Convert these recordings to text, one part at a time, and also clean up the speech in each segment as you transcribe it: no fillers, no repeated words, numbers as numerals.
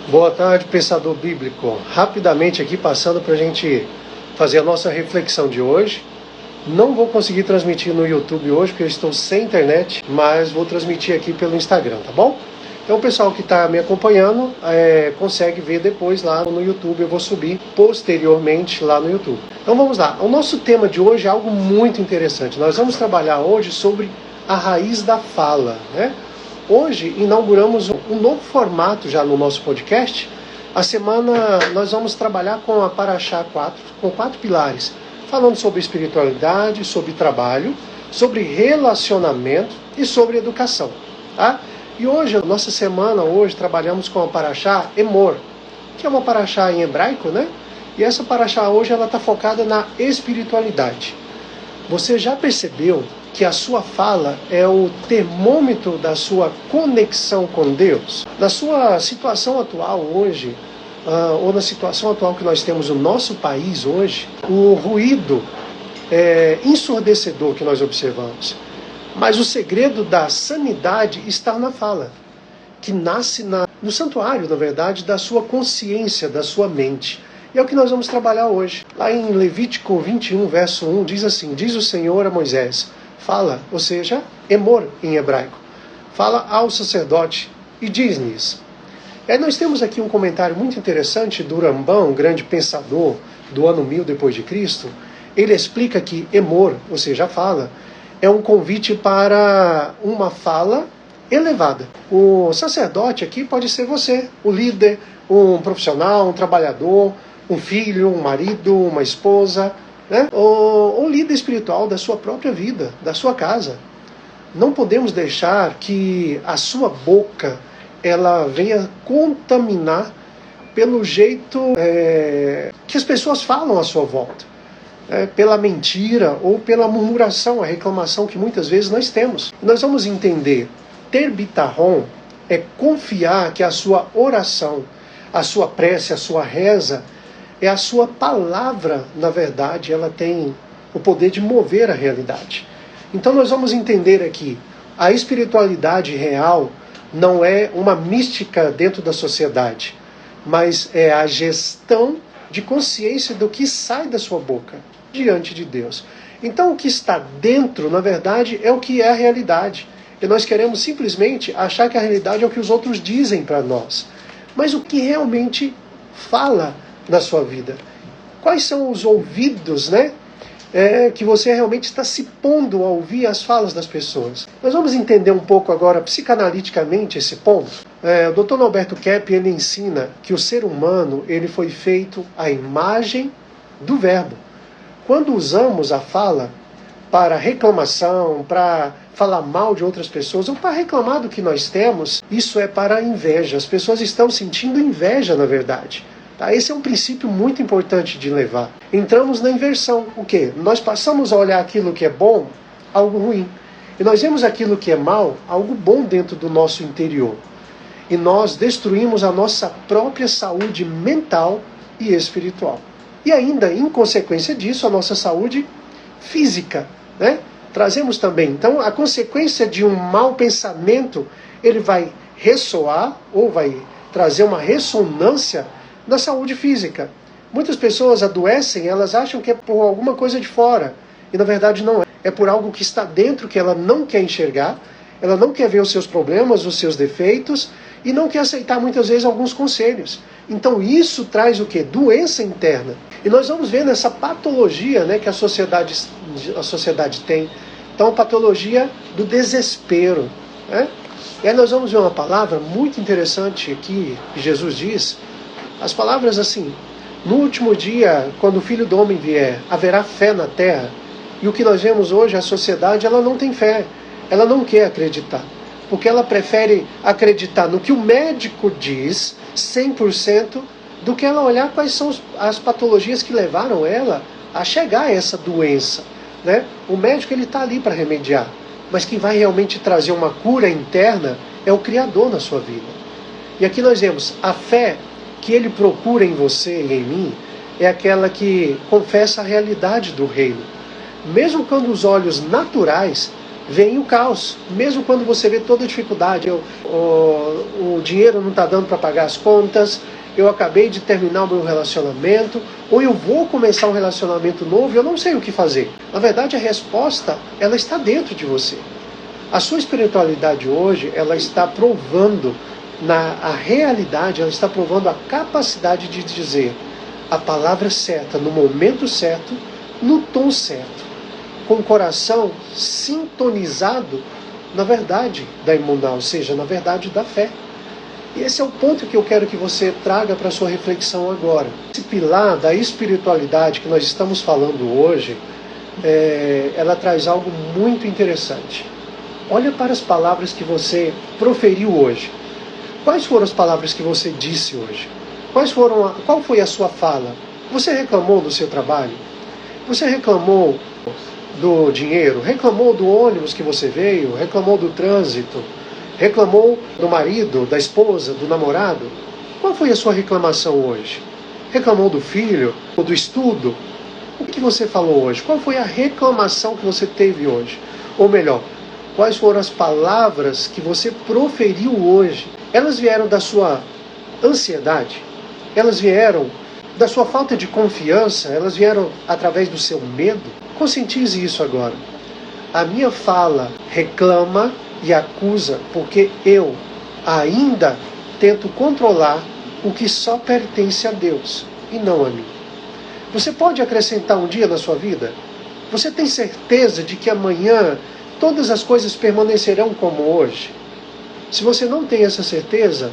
Boa tarde, pensador bíblico. Rapidamente aqui passando para a gente fazer a nossa reflexão de hoje. Não vou conseguir transmitir no YouTube hoje porque eu estou sem internet, mas vou transmitir aqui pelo Instagram, tá bom? Então o pessoal que está me acompanhando consegue ver depois lá no YouTube. Eu vou subir posteriormente lá no YouTube. Então vamos lá. O nosso tema de hoje é algo muito interessante. Nós vamos trabalhar hoje sobre a raiz da fala, né? Hoje inauguramos um novo formato já no nosso podcast. A semana nós vamos trabalhar com a Paraxá 4, com 4 pilares, falando sobre espiritualidade, sobre trabalho, sobre relacionamento e sobre educação, tá? E hoje, nossa semana, trabalhamos com a Paraxá Emor, que é uma Paraxá em hebraico, né? E essa Paraxá hoje ela está focada na espiritualidade. Você já percebeu que a sua fala é o termômetro da sua conexão com Deus? Na sua situação atual hoje, ou na situação atual que nós temos no nosso país hoje, o ruído ensurdecedor que nós observamos. Mas o segredo da sanidade está na fala, que nasce no santuário, na verdade, da sua consciência, da sua mente. E é o que nós vamos trabalhar hoje. Lá em Levítico 21, verso 1, diz assim: diz o Senhor a Moisés, fala, ou seja, Emor em hebraico, fala ao sacerdote e diz-lhes. Aí nós temos aqui um comentário muito interessante do Rambam, um grande pensador do ano 1000 depois de Cristo. Ele explica que Emor, ou seja, a fala, é um convite para uma fala elevada. O sacerdote aqui pode ser você, o líder, um profissional, um trabalhador, um filho, um marido, uma esposa, né? Ou líder espiritual da sua própria vida, da sua casa. Não podemos deixar que a sua boca ela venha contaminar pelo jeito que as pessoas falam à sua volta, pela mentira ou pela murmuração, a reclamação que muitas vezes nós temos. Nós vamos entender, ter bitarrom é confiar que a sua oração, a sua prece, a sua reza, a sua palavra, na verdade, ela tem o poder de mover a realidade. Então nós vamos entender aqui, a espiritualidade real não é uma mística dentro da sociedade, mas é a gestão de consciência do que sai da sua boca diante de Deus. Então o que está dentro, na verdade, é o que é a realidade. E nós queremos simplesmente achar que a realidade é o que os outros dizem para nós. Mas o que realmente fala na sua vida? Quais são os ouvidos, que você realmente está se pondo a ouvir as falas das pessoas? Nós vamos entender um pouco agora, psicanaliticamente, esse ponto. O Dr. Norberto Kepp, ele ensina que o ser humano ele foi feito à imagem do verbo. Quando usamos a fala para reclamação, para falar mal de outras pessoas, ou para reclamar do que nós temos, isso é para a inveja. As pessoas estão sentindo inveja, na verdade. Tá? Esse é um princípio muito importante de levar. Entramos na inversão. O quê? Nós passamos a olhar aquilo que é bom, algo ruim. E nós vemos aquilo que é mal, algo bom dentro do nosso interior. E nós destruímos a nossa própria saúde mental e espiritual. E ainda, em consequência disso, a nossa saúde física, né? Trazemos também, então, a consequência de um mau pensamento, ele vai ressoar, ou vai trazer uma ressonância na saúde física. Muitas pessoas adoecem, elas acham que é por alguma coisa de fora, e na verdade não é. É por algo que está dentro, que ela não quer enxergar, ela não quer ver os seus problemas, os seus defeitos, e não quer aceitar muitas vezes alguns conselhos. Então isso traz o quê? Doença interna. E nós vamos ver nessa patologia, que a sociedade tem. Então a patologia do desespero. E aí nós vamos ver uma palavra muito interessante aqui, que Jesus diz. As palavras assim: no último dia, quando o Filho do Homem vier, haverá fé na terra. E o que nós vemos hoje, a sociedade, ela não tem fé. Ela não quer acreditar. Porque ela prefere acreditar no que o médico diz, 100%, do que ela olhar quais são as patologias que levaram ela a chegar a essa doença. O médico está ali para remediar. Mas quem vai realmente trazer uma cura interna é o Criador na sua vida. E aqui nós vemos a fé que ele procura em você e em mim é aquela que confessa a realidade do reino. Mesmo quando os olhos naturais vem o caos. Mesmo quando você vê toda a dificuldade, o dinheiro não está dando para pagar as contas, eu acabei de terminar o meu relacionamento, ou eu vou começar um relacionamento novo e eu não sei o que fazer. Na verdade, a resposta, ela está dentro de você. A sua espiritualidade hoje, ela está provando a realidade, ela está provando a capacidade de dizer a palavra certa, no momento certo, no tom certo, com o coração sintonizado na verdade da imuná, ou seja, na verdade da fé. E esse é o ponto que eu quero que você traga para a sua reflexão agora. Esse pilar da espiritualidade que nós estamos falando hoje, ela traz algo muito interessante. Olha para as palavras que você proferiu hoje. Quais foram as palavras que você disse hoje? Qual foi a sua fala? Você reclamou do seu trabalho? Você reclamou do dinheiro? Reclamou do ônibus que você veio? Reclamou do trânsito? Reclamou do marido, da esposa, do namorado? Qual foi a sua reclamação hoje? Reclamou do filho ou do estudo? O que você falou hoje? Qual foi a reclamação que você teve hoje? Ou melhor, quais foram as palavras que você proferiu hoje? Elas vieram da sua ansiedade? Elas vieram da sua falta de confiança? Elas vieram através do seu medo? Conscientize isso agora. A minha fala reclama e acusa porque eu ainda tento controlar o que só pertence a Deus e não a mim. Você pode acrescentar um dia na sua vida? Você tem certeza de que amanhã todas as coisas permanecerão como hoje? Se você não tem essa certeza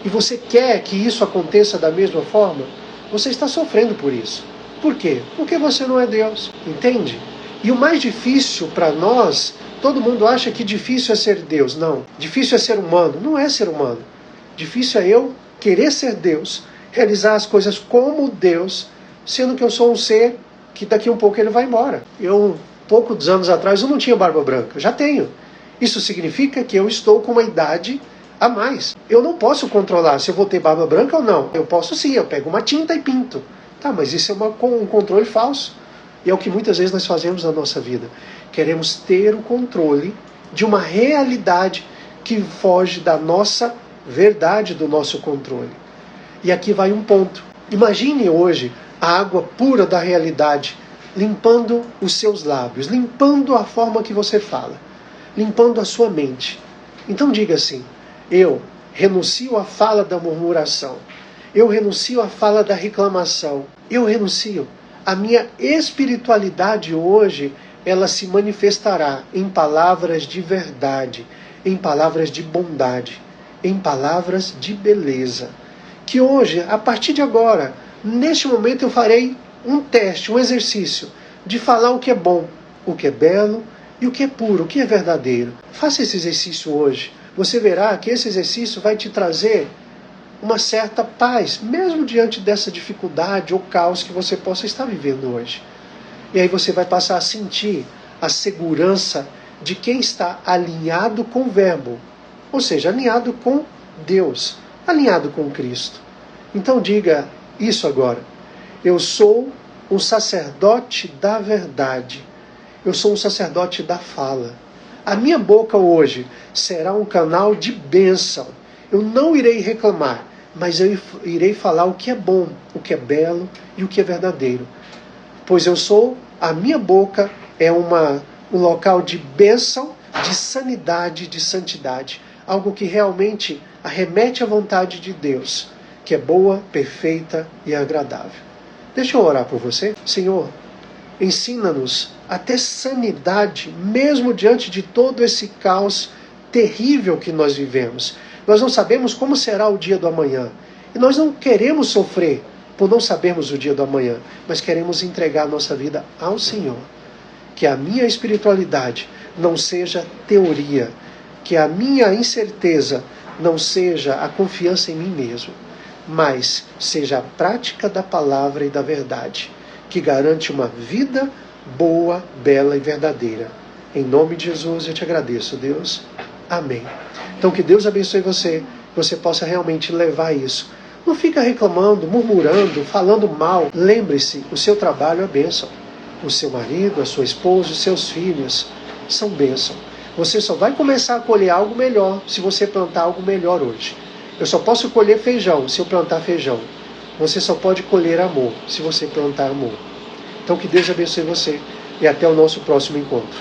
e você quer que isso aconteça da mesma forma, você está sofrendo por isso. Por quê? Porque você não é Deus, entende? E o mais difícil para nós, todo mundo acha que difícil é ser Deus. Não, difícil é ser humano. Não é ser humano. Difícil é eu querer ser Deus, realizar as coisas como Deus, sendo que eu sou um ser que daqui a um pouco ele vai embora. Poucos anos atrás, eu não tinha barba branca. Já tenho. Isso significa que eu estou com uma idade a mais. Eu não posso controlar se eu vou ter barba branca ou não. Eu posso sim, eu pego uma tinta e pinto. Tá, mas isso é um controle falso. E é o que muitas vezes nós fazemos na nossa vida. Queremos ter o controle de uma realidade que foge da nossa verdade, do nosso controle. E aqui vai um ponto. Imagine hoje a água pura da realidade limpando os seus lábios, limpando a forma que você fala, limpando a sua mente. Então diga assim: eu renuncio à fala da murmuração, eu renuncio à fala da reclamação, eu renuncio. A minha espiritualidade hoje, ela se manifestará em palavras de verdade, em palavras de bondade, em palavras de beleza. Que hoje, a partir de agora, neste momento eu farei um teste, um exercício de falar o que é bom, o que é belo e o que é puro, o que é verdadeiro. Faça esse exercício hoje. Você verá que esse exercício vai te trazer uma certa paz, mesmo diante dessa dificuldade ou caos que você possa estar vivendo hoje. E aí você vai passar a sentir a segurança de quem está alinhado com o Verbo, ou seja, alinhado com Deus, alinhado com Cristo. Então diga isso agora: eu sou um sacerdote da verdade, eu sou um sacerdote da fala. A minha boca hoje será um canal de bênção. Eu não irei reclamar, mas eu irei falar o que é bom, o que é belo e o que é verdadeiro. Pois a minha boca é um local de bênção, de sanidade, de santidade. Algo que realmente arremete à vontade de Deus, que é boa, perfeita e agradável. Deixa eu orar por você. Senhor, ensina-nos a ter sanidade, mesmo diante de todo esse caos terrível que nós vivemos. Nós não sabemos como será o dia do amanhã. E nós não queremos sofrer por não sabermos o dia do amanhã, mas queremos entregar a nossa vida ao Senhor. Que a minha espiritualidade não seja teoria, que a minha incerteza não seja a confiança em mim mesmo, mas seja a prática da palavra e da verdade, que garante uma vida boa, bela e verdadeira. Em nome de Jesus eu te agradeço, Deus. Amém. Então que Deus abençoe você, que você possa realmente levar isso. Não fica reclamando, murmurando, falando mal. Lembre-se, o seu trabalho é bênção. O seu marido, a sua esposa, os seus filhos são bênção. Você só vai começar a colher algo melhor se você plantar algo melhor hoje. Eu só posso colher feijão se eu plantar feijão. Você só pode colher amor se você plantar amor. Então que Deus abençoe você e até o nosso próximo encontro.